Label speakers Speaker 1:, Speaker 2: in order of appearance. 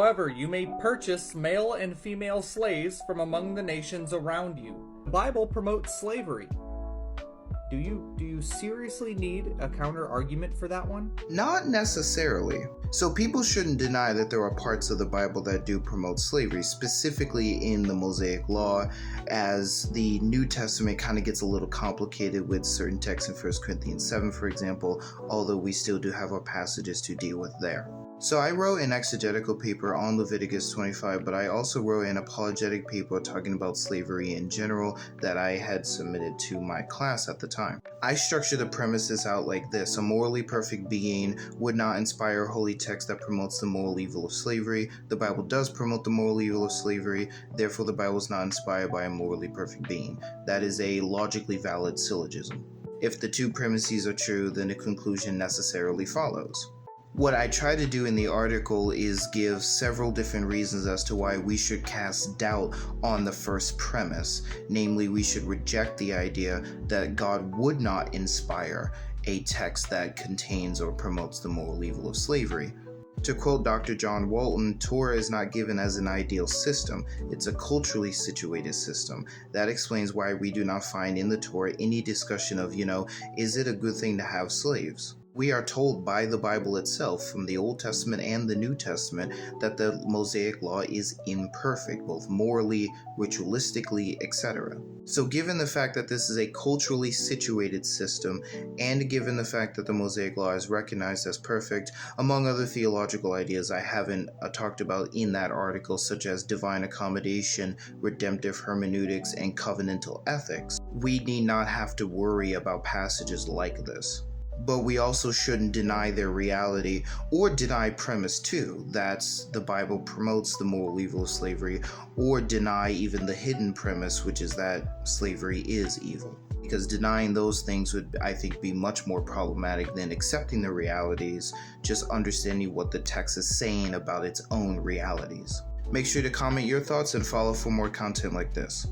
Speaker 1: However, you may purchase male and female slaves from among the nations around you. The Bible promotes slavery. Do you seriously need a counter argument for that one?
Speaker 2: Not necessarily. So people shouldn't deny that there are parts of the Bible that do promote slavery, specifically in the Mosaic Law, as the New Testament kind of gets a little complicated with certain texts in 1 Corinthians 7, for example, although we still do have our passages to deal with there. So I wrote an exegetical paper on Leviticus 25, but I also wrote an apologetic paper talking about slavery in general that I had submitted to my class at the time. I structured the premises out like this. A morally perfect being would not inspire a holy text that promotes the moral evil of slavery. The Bible does promote the moral evil of slavery, therefore the Bible is not inspired by a morally perfect being. That is a logically valid syllogism. If the two premises are true, then the conclusion necessarily follows. What I try to do in the article is give several different reasons as to why we should cast doubt on the first premise, namely we should reject the idea that God would not inspire a text that contains or promotes the moral evil of slavery. To quote Dr. John Walton, Torah is not given as an ideal system, it's a culturally situated system. That explains why we do not find in the Torah any discussion of, is it a good thing to have slaves? We are told by the Bible itself, from the Old Testament and the New Testament, that the Mosaic Law is imperfect, both morally, ritualistically, etc. So given the fact that this is a culturally situated system, and given the fact that the Mosaic Law is recognized as perfect, among other theological ideas I haven't talked about in that article, such as divine accommodation, redemptive hermeneutics, and covenantal ethics, we need not have to worry about passages like this. But we also shouldn't deny their reality or deny premise 2, that the Bible promotes the moral evil of slavery, or deny even the hidden premise, which is that slavery is evil. Because denying those things would, I think, be much more problematic than accepting the realities, just understanding what the text is saying about its own realities. Make sure to comment your thoughts and follow for more content like this.